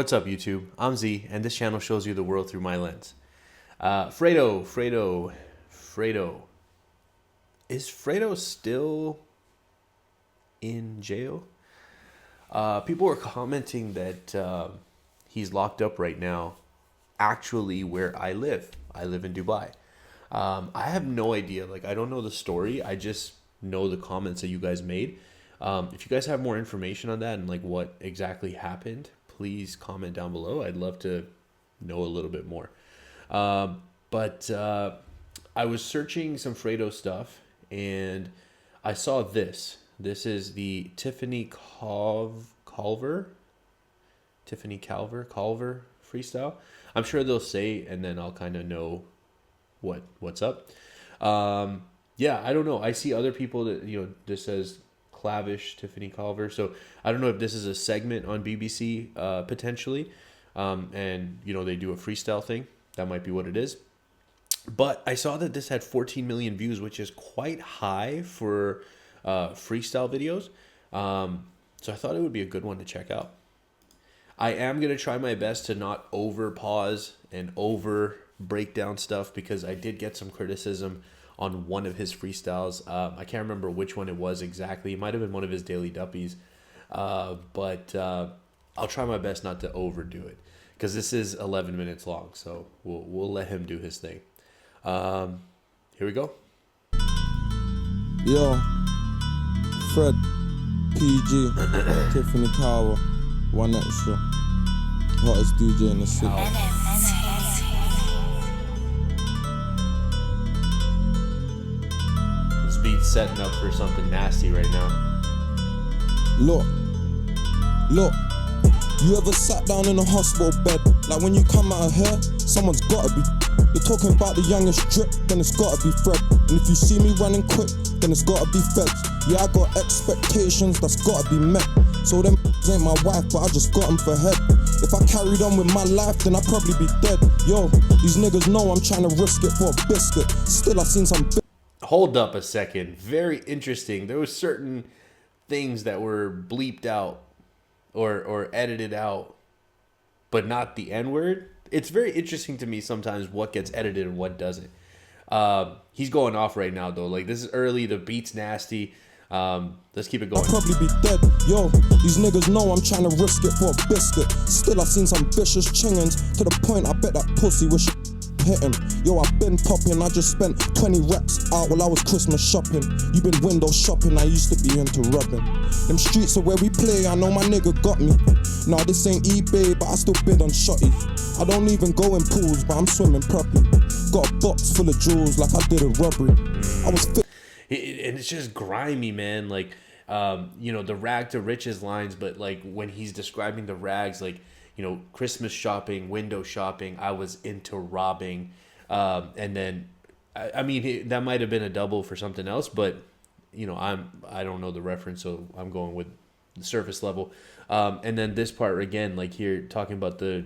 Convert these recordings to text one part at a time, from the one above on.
What's up, YouTube? I'm Z, and this channel shows you the world through my lens. Fredo. Is Fredo still in jail? People were commenting that he's locked up right now, actually where I live. I live in Dubai. I have no idea. Like, I don't know the story. I just know the comments that you guys made. If you guys have more information on that and like what exactly happened, please comment down below. I'd love to know a little bit more. But I was searching some Fredo stuff and I saw this. This is the Tiffany Calver Freestyle. I'm sure they'll say, and then I'll kind of know what's up. Yeah, I don't know. I see other people that, this says Clavish Tiffany Calver. So I don't know if this is a segment on BBC potentially. And, they do a freestyle thing. That might be what it is. But I saw that this had 14 million views, which is quite high for freestyle videos. So I thought it would be a good one to check out. I am going to try my best to not over pause and over break down stuff because I did get some criticism on one of his freestyles. I can't remember which one it was exactly. It might have been one of his Daily Duppies. But I'll try my best not to overdo it because this is 11 minutes long. So we'll let him do his thing. Here we go. Yo, Fred, PG, Tiffany Calver, one extra, hottest DJ in the city. This beat's setting up for something nasty right now. Look, you ever sat down in a hospital bed? Like when you come out of here, someone's gotta be. You're talking about the youngest drip, then it's gotta be Fred. And if you see me running quick, then it's gotta be feds. Yeah, I got expectations that's gotta be met. So them ain't my wife, but I just got them for head. If I carried on with my life, then I'd probably be dead. Yo, these niggas know I'm trying to risk it for a biscuit. Still, I've seen some. Hold up a second. Very interesting. There was certain things that were bleeped out or edited out, but not the N-word. It's very interesting to me sometimes what gets edited and what doesn't. He's going off right now though. Like, this is early. The beat's nasty. Let's keep it going. I'll probably be dead. Yo, these niggas know I'm trying to risk it for a biscuit. Still, I've seen some vicious chingins to the point I bet that pussy wish hit him. Yo, I've been popping. I just spent 20 reps out while I was Christmas shopping. You been window shopping. I used to be into robbing. Them streets are where we play. I know my nigga got me. Nah, this ain't eBay, but I still bid on shotty. I don't even go in pools, but I'm swimming properly. Got a box full of jewels like I did a robbery. I was fit. And it's just grimy, man. Like, the rag to riches lines, but like when he's describing the rags, like, Christmas shopping, window shopping, I was into robbing. And then, I mean, that might have been a double for something else, but, I don't know the reference, so I'm going with the surface level. And then this part again, like here, talking about the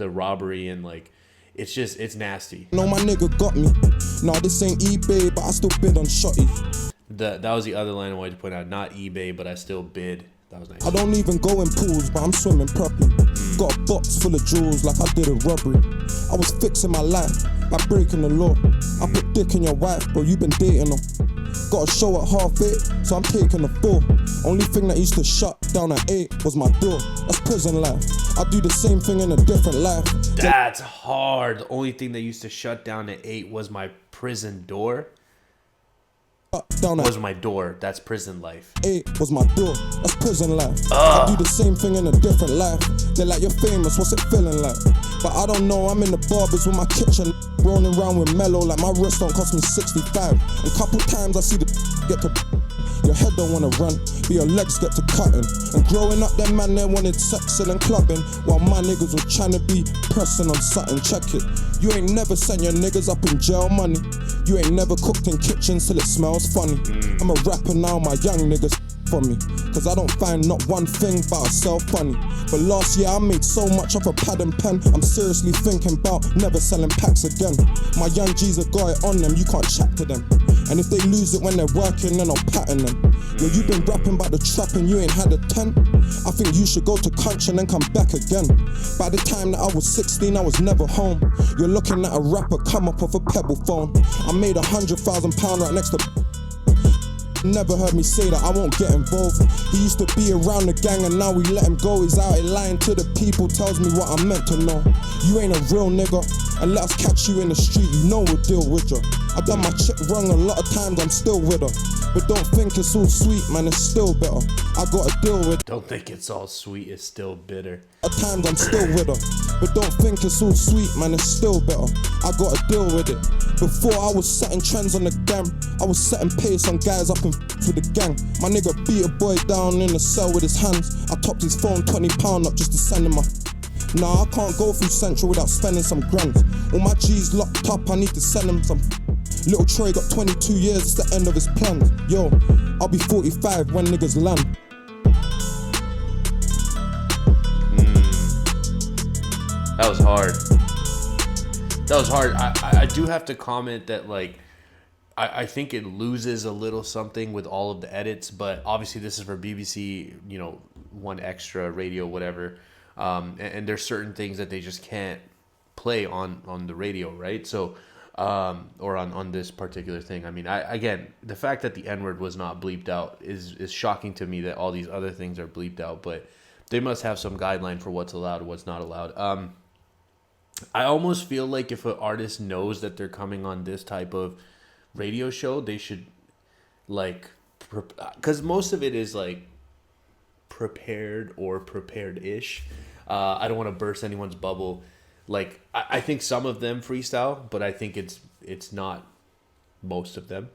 robbery and like, it's nasty. No, my nigga got me. Nah, this ain't eBay, but I still bid on shotty. That was the other line I wanted to point out. Not eBay, but I still bid. That was nice. I don't even go in pools, but I'm swimming properly. Got a box full of jewels like I did a robbery. I was fixing my life by breaking the law. I put dick in your wife, bro, you been dating her. Got a show at 8:30, so I'm taking the 4. Only thing that used to shut down at 8 was my door. That's prison life. I do the same thing in a different life. That's hard. The only thing that used to shut down at 8 was my prison door. Was my door. That's prison life. 8 was my door. That's prison life. I do the same thing in a different life. They're like, you're famous, what's it feeling like? But I don't know, I'm in the barbers with my kitchen, rolling around with mellow like my wrist don't cost me 65. And couple times I see the get to. Your head don't wanna run, but your legs get to cutting. And growing up, them man, they wanted sex and clubbing, while my niggas was trying to be pressing on something. Check it. You ain't never sent your niggas up in jail money. You ain't never cooked in kitchens till it smells funny. I'm a rapper now, my young niggas for me, cause I don't find not one thing about myself funny. But last year I made so much off a pad and pen, I'm seriously thinking about never selling packs again. My young G's have got it on them, you can't chat to them. And if they lose it when they're working, then I'll pattern them. Yo, you been rapping about the trap and you ain't had a 10. I think you should go to country and then come back again. By the time that I was 16, I was never home. You're looking at a rapper come up off a pebble phone. I made £100,000 right next to. Never heard me say that I won't get involved. He used to be around the gang and now we let him go. He's out here lying to the people, tells me what I'm meant to know. You ain't a real nigga, and let us catch you in the street, you know we'll deal with ya. I done my shit wrong a lot of times, I'm still with her. But don't think it's all sweet, man, it's still bitter. I gotta deal with. Don't think it's all sweet, it's still bitter. At times I'm still with her, but don't think it's all sweet, man, it's still bitter. I gotta deal with it. Before I was setting trends on the gram, I was setting pace on guys up in with the gang. My nigga beat a boy down in the cell with his hands. I topped his phone £20 up just to send him my. Nah, I can't go through Central without spending some grands. All my G's locked up, I need to send him some. Little Troy got 22 years, it's the end of his plans. Yo, I'll be 45 when niggas land. That was hard. That was hard. I do have to comment that, like, I think it loses a little something with all of the edits, but obviously this is for BBC, you know, One Extra, radio, whatever. And there's certain things that they just can't play on the radio, right? So, or on this particular thing. I mean, again, the fact that the N-word was not bleeped out is shocking to me that all these other things are bleeped out, but they must have some guideline for what's allowed and what's not allowed. I almost feel like if an artist knows that they're coming on this type of radio show, they should, like, because most of it is like prepared or prepared-ish. I don't want to burst anyone's bubble. Like, I think some of them freestyle, but I think it's not most of them.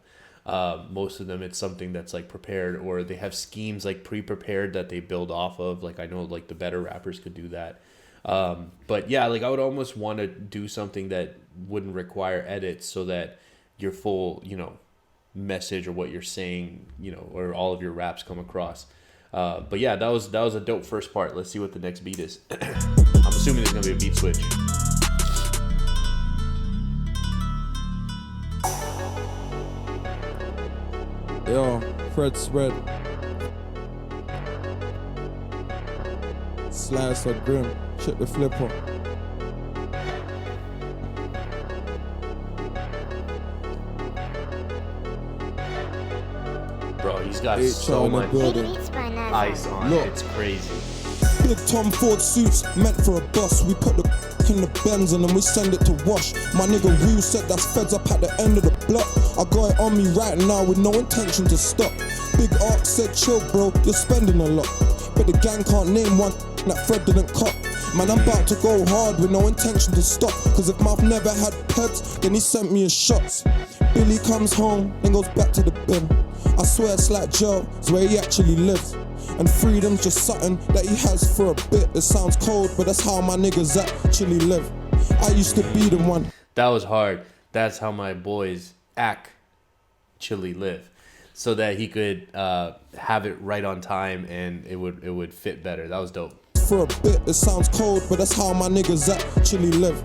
Most of them, it's something that's like prepared, or they have schemes like pre-prepared that they build off of. Like, I know like the better rappers could do that. But yeah, like I would almost want to do something that wouldn't require edits, so that your full, you know, message or what you're saying, you know, or all of your raps come across. But yeah, that was a dope first part. Let's see what the next beat is. I'm assuming there's gonna be a beat switch. Yo, Fred Spread. Slice or grim, check the flipper. Bro, he's got so much ice on. Look, it's crazy. Big Tom Ford suits meant for a boss. We put the in the Benz and then we send it to wash. My nigga Rue said that's feds up at the end of the block. I got it on me right now with no intention to stop. Big Ark said chill bro, you're spending a lot. But the gang can't name one that Fred didn't cop. Man, I'm about to go hard with no intention to stop. Cause if Mouth never had pets, then he sent me his shots. Billy comes home, then goes back to the bin. I swear it's like jail, it's where he actually lives. And freedom's just something that he has for a bit. It sounds cold, but that's how my niggas actually live. I used to be the one. That was hard. That's how my boys actually live. So that he could have it right on time and it would fit better. That was dope. For a bit, it sounds cold, but that's how my niggas actually live.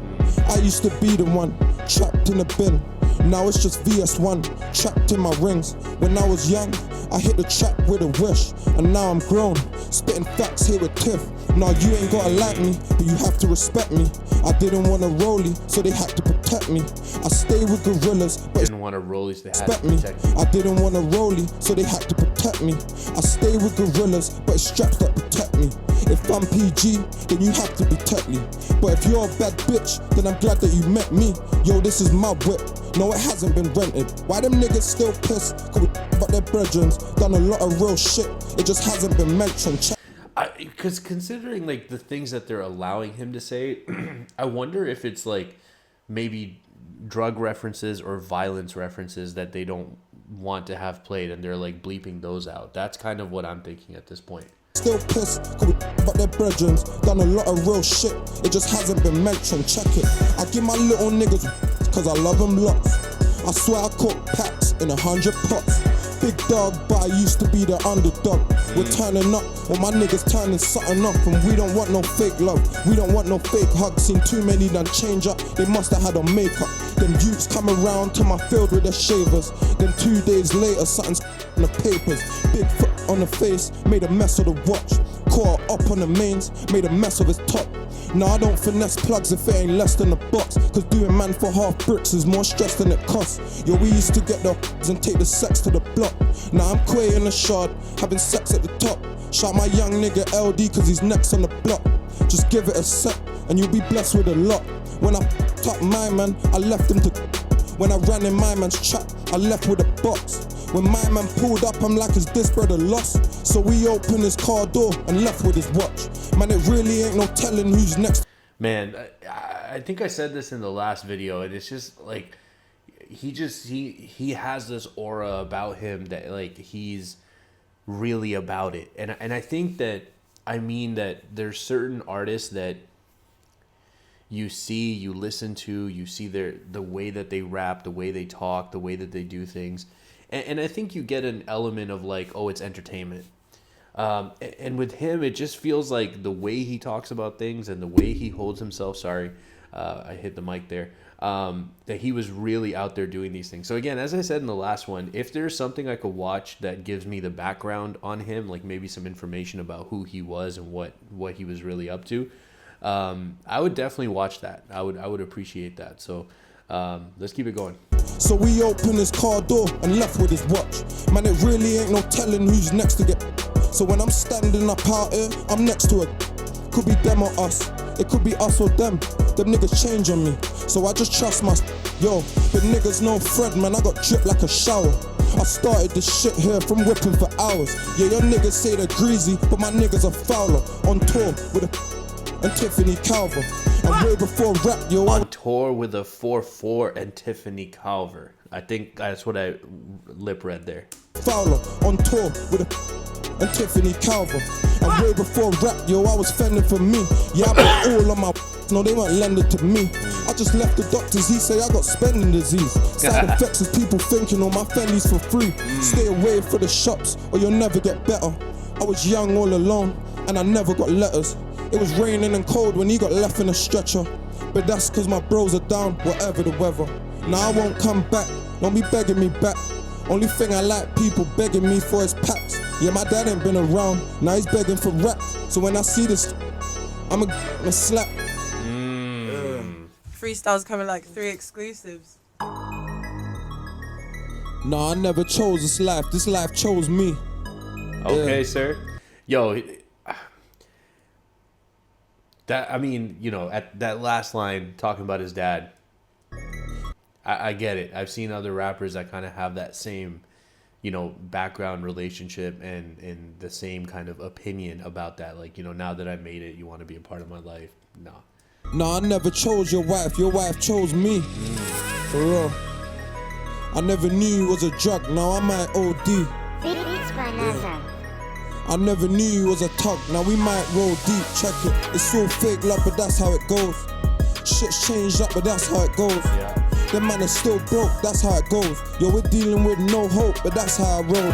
I used to be the one, trapped in a bin. Now it's just VS1, trapped in my rings. When I was young, I hit the trap with a wish. And now I'm grown, spitting facts here with Tiff. Now you ain't gotta like me, but you have to respect me. I didn't want a rollie, so they had to protect me. I stay with gorillas, but didn't want a rollie, so they had to protect me. I didn't want a rollie, so they had to protect me. I stay with gorillas, but it's straps that protect me. If I'm PG, then you have to be Tetley. But if you're a bad bitch, then I'm glad that you met me. Yo, this is my whip. No, it hasn't been rented. Why them niggas still pissed? Cause we about their brethrens. Done a lot of real shit. It just hasn't been mentioned. Because considering like the things that they're allowing him to say, I wonder if it's like maybe drug references or violence references that they don't want to have played, and they're like bleeping those out. That's kind of what I'm thinking at this point. Still pissed, cause we about their brethrens. Done a lot of real shit. It just hasn't been mentioned. Check it. I give my little niggas cause I love them lots. I swear I cook packs in 100 pots. Big dog, but I used to be the underdog. We're turning up, well my niggas turning something up. And we don't want no fake love, we don't want no fake hugs. Seen too many done change up, they must have had on makeup. Them youths come around to my field with their shavers. Then 2 days later, something's on the papers. Big foot on the face, made a mess of the watch. Caught up on the mains, made a mess of his top. Nah, I don't finesse plugs if it ain't less than a box. Cause doing man for half bricks is more stress than it costs. Yo, we used to get the and take the sex to the block. Now I'm Quay in the shard, having sex at the top. Shout my young nigga LD cause he's next on the block. Just give it a sec and you'll be blessed with a lot. When I f***ed up my man, I left him to. When I ran in my man's trap, I left with a box. When my man pulled up, I'm like, is this brother lost? So we opened his car door and left with his watch. Man, it really ain't no telling who's next. Man, I think I said this in the last video, and it's just like he has this aura about him that like he's really about it. And I think that that there's certain artists that you see, you listen to, you see the way that they rap, the way they talk, the way that they do things. And I think you get an element of like, oh, it's entertainment. And with him, it just feels like the way he talks about things and the way he holds himself. Sorry, I hit the mic there. That he was really out there doing these things. So again, as I said in the last one, if there's something I could watch that gives me the background on him, like maybe some information about who he was and what he was really up to, I would definitely watch that. I would appreciate that. So let's keep it going. So we opened his car door and left with his watch. Man, it really ain't no telling who's next to get. So when I'm standing up out here, I'm next to it. Could be them or us. It could be us or them. Them niggas change on me. So I just trust my. Yo, the niggas no Fred, man. I got dripped like a shower. I started this shit here from whipping for hours. Yeah, your niggas say they're greasy, but my niggas are fouler. On tour with and Tiffany Calver. And way before rap, yo. On tour with a 4-4 and Tiffany Calver. I think that's what I lip read there. Fowler on tour with and Tiffany Calver. And way before rap, yo, I was fending for me. Yeah, I put all on my. No, they weren't lending to me. I just left the doctors, he say I got spending disease. Side effects is people thinking all my Fendi's for free. Stay away from the shops or you'll never get better. I was young all alone and I never got letters. It was raining and cold when he got left in a stretcher. But that's cause my bros are down, whatever the weather. Now I won't come back, don't be begging me back. Only thing I like, people begging me for his packs. Yeah, my dad ain't been around, now he's begging for rap. So when I see this, I'm a slap. Freestyle's coming like 3 exclusives. Nah, I never chose this life chose me. Okay, sir. Yo, that, I mean, you know, at that last line talking about his dad, I get it. I've seen other rappers that kind of have that same, you know, background relationship and the same kind of opinion about that. Like, you know, now that I made it, you want to be a part of my life. Nah. Nah, I never chose your wife chose me. For real. I never knew you was a drug, now I might OD. I never knew you was a tug, now we might roll deep, check it. It's all fake love, but that's how it goes. Shit's changed up, but that's how it goes. Yeah. The man is still broke, that's how it goes. Yo, we're dealing with no hope, but that's how I roll.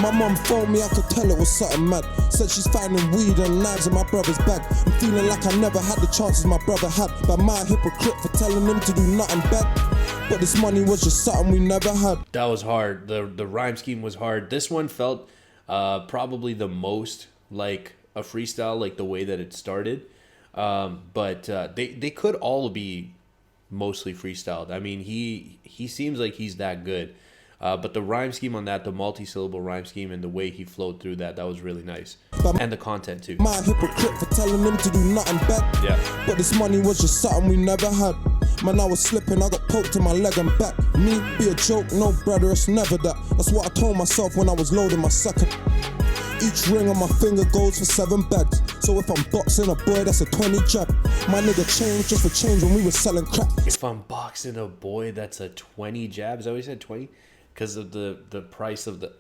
My mum phoned me, I could tell it was something mad. Said she's finding weed and knives in my brother's bag. I'm feeling like I never had the chances my brother had. But my hypocrite for telling him to do nothing bad. But this money was just something we never had. That was hard. The rhyme scheme was hard. This one felt probably the most like a freestyle, like the way that it started. But they could all be mostly freestyled. I mean, he seems like he's that good. But the rhyme scheme on that, the multi-syllable rhyme scheme and the way he flowed through that was really nice. And the content too. My hypocrite for telling him to do nothing bad. Yeah. But this money was just something we never had. Man, I was slipping, I got poked in my leg and back. Me, be a joke, no brother, it's never that. That's what I told myself when I was loading my second. Each ring on my finger goes for 7 bags. So if I'm boxing a boy, that's a 20 jab. My nigga changed just for change when we were selling crack. If I'm boxing a boy, that's a 20 jab. Is that what you said, 20? because of the price of the.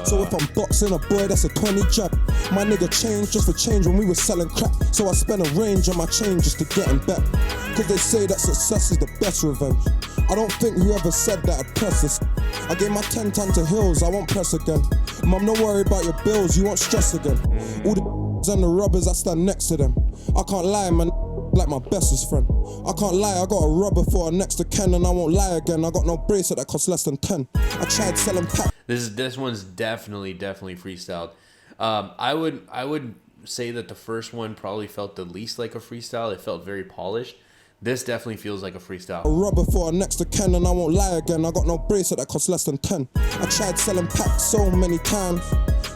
So if I'm boxing a boy, that's a 20 jab. My nigga changed just for change when we was selling crap. So I spent a range on my chain just to get him back. Cause they say that success is the best revenge. I don't think whoever said that I'd press this. I gave my 10 ton to Hills, I won't press again. Mum, don't worry about your bills, you won't stress again. All the and the rubbers, I stand next to them. I can't lie, man, like my bestest friend. I can't lie, I got a rubber for a next to Ken, and I won't lie again. I got no bracelet that costs less than 10. I tried selling packs. This one's definitely freestyled. I would say that the first one probably felt the least like a freestyle. It felt very polished. This definitely feels like a freestyle. A rubber for a next to Ken, and I won't lie again. I got no bracelet that costs less than 10. I tried selling packs so many times.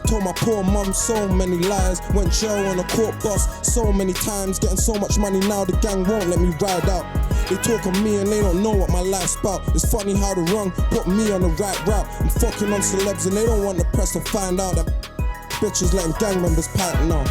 Told my poor mum so many lies. Went jail on a court bus so many times. Getting so much money now the gang won't let me ride out. They talk of me and they don't know what my life's about. It's funny how the wrong put me on the right route. I'm fucking on celebs and they don't want the press to find out that bitches letting gang members pipe now.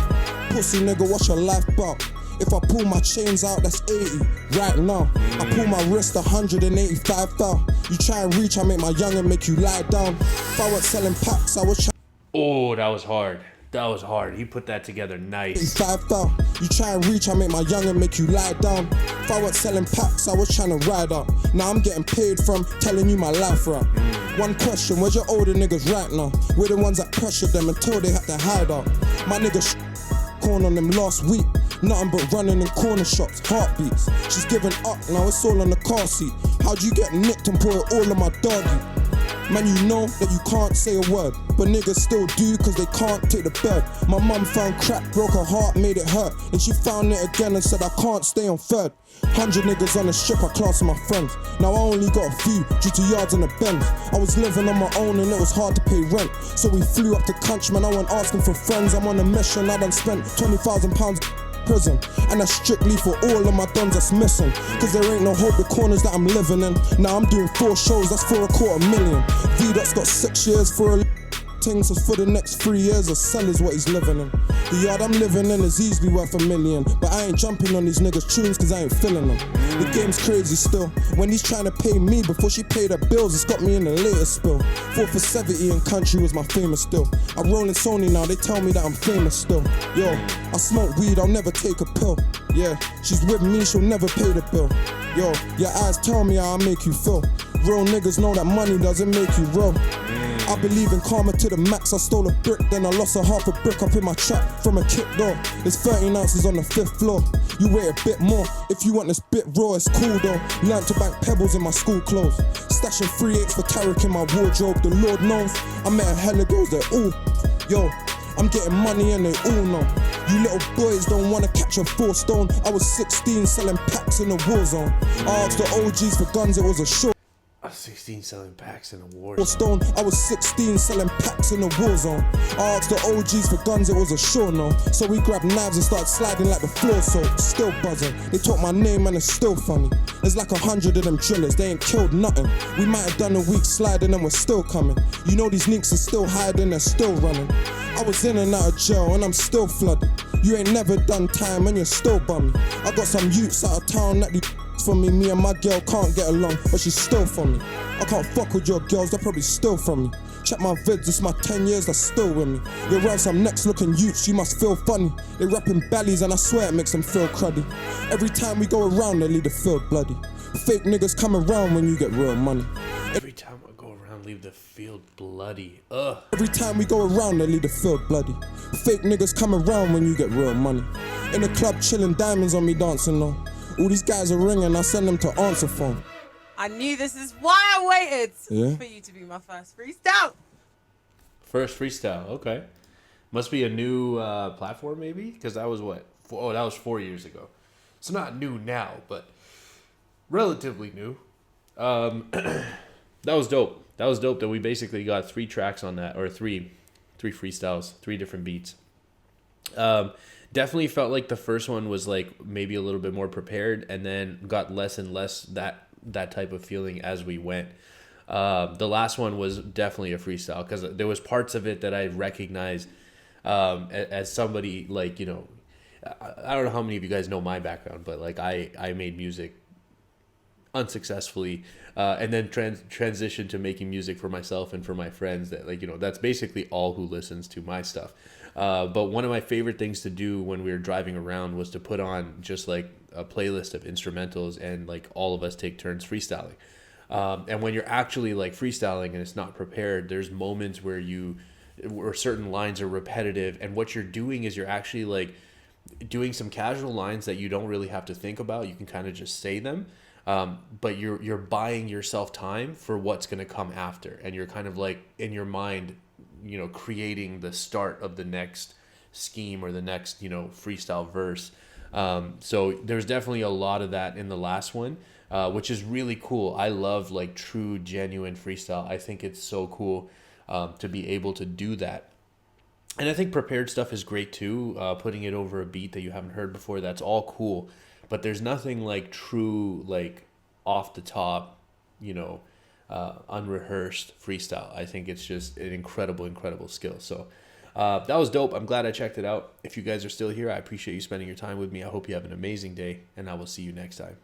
Pussy nigga, what's your life about? If I pull my chains out, that's 80 right now. I pull my wrist 185 thou. You try and reach, I make my youngin' make you lie down. If I was selling packs, I was trying. Oh, that was hard. That was hard. He put that together nice. 85 thou. You try and reach, I make my youngin' make you lie down. If I was selling packs, I was trying to ride out. Now I'm getting paid from telling you my life right. One question, where's your older niggas right now? We're the ones that pressured them until they had to hide out. My niggas corn on them last week. Nothing but running in corner shops, heartbeats. She's giving up, now it's all on the car seat. How'd you get nicked and pour it all on my doggy? Man, you know that you can't say a word, but niggas still do cause they can't take the bird. My mum found crack, broke her heart, made it hurt. Then she found it again and said I can't stay on third. 100 niggas on the strip, I class with my friends. Now I only got a few due to yards in the Benz. I was living on my own and it was hard to pay rent. So we flew up to country, man, I went asking for friends. I'm on a mission, I done spent £20,000 prison, and that's strictly for all of my dons that's missing. Cause there ain't no hope, the corners that I'm living in. Now I'm doing 4 shows, that's for $250,000. V-Dot's got 6 years for a thing, so for the next 3 years a cell is what he's living in. The yard I'm living in is easily worth $1 million, but I ain't jumping on these niggas' tunes cause I ain't feeling them. The game's crazy still. When he's trying to pay me before she paid her bills, it's got me in the latest spill. 4 for 70 in country was my famous still. I roll in Sony now, they tell me that I'm famous still. Yo, I smoke weed, I'll never take a pill. Yeah, she's with me, she'll never pay the bill. Yo, your eyes tell me how I make you feel. Real niggas know that money doesn't make you real. I believe in karma to the max. I stole a brick, then I lost a half a brick up in my trap from a kick door. There's 13 ounces on the 5th floor. You weigh a bit more. If you want this bit raw, it's cool though. Learned to bank pebbles in my school clothes. Stashing 3/8 for Tarek in my wardrobe. The Lord knows I met a hella girls that ooh. Yo, I'm getting money and they all know. You little boys don't wanna catch a 4 stone. I was 16 selling packs in the war zone. I asked the OGs for guns, it was a show. 16 selling packs in a war zone. I was 16 selling packs in the war zone. I asked the OGs for guns, it was a sure no. So we grabbed knives and started sliding like the floor so still buzzing. They talk my name and it's still funny. There's like 100 of them drillers, they ain't killed nothing. We might have done a week sliding and we're still coming. You know these nicks are still hiding, they're still running. I was in and out of jail and I'm still flooded. You ain't never done time and you're still bummy. I got some youths out of town that for me and my girl can't get along, but she's still for me. I can't fuck with your girls, they're probably still from me. Check my vids, it's my 10 years, that's still with me. You're around some next looking youths, you must feel funny. They rapping bellies and I swear it makes them feel cruddy. Every time we go around, they leave the field bloody. Fake niggas come around when you get real money. Every time I go around, leave the field bloody. Ugh. Every time we go around, they leave the field bloody. Fake niggas come around when you get real money. In the club chilling, diamonds on me dancing though. All these guys are ringing, I send them to answer phone. I knew this is why I waited for you to be my first freestyle. First freestyle, okay. Must be a new platform maybe? Because that was what? That was 4 years ago. It's not new now, but relatively new. That was dope. That was dope that we basically got 3 tracks on that, or three freestyles, 3 different beats. Definitely felt like the first one was like maybe a little bit more prepared, and then got less and less that type of feeling as we went. The last one was definitely a freestyle because there was parts of it that I recognized as somebody like, you know, I don't know how many of you guys know my background, but like I made music unsuccessfully, and then transition to making music for myself and for my friends. That, like, that's basically all who listens to my stuff. But one of my favorite things to do when we were driving around was to put on just like a playlist of instrumentals, and like all of us take turns freestyling. And when you're actually like freestyling and it's not prepared, there's moments where certain lines are repetitive, and what you're doing is you're actually like doing some casual lines that you don't really have to think about. You can kind of just say them, but you're buying yourself time for what's going to come after, and you're kind of like in your mind, creating the start of the next scheme or the next freestyle verse. So there's definitely a lot of that in the last one, which is really cool. I love like true, genuine freestyle. I think it's so cool to be able to do that. And I think prepared stuff is great too. Putting it over a beat that you haven't heard before, that's all cool. But there's nothing like true, like off the top, unrehearsed freestyle. I think it's just an incredible, incredible skill. So that was dope. I'm glad I checked it out. If you guys are still here, I appreciate you spending your time with me. I hope you have an amazing day, and I will see you next time.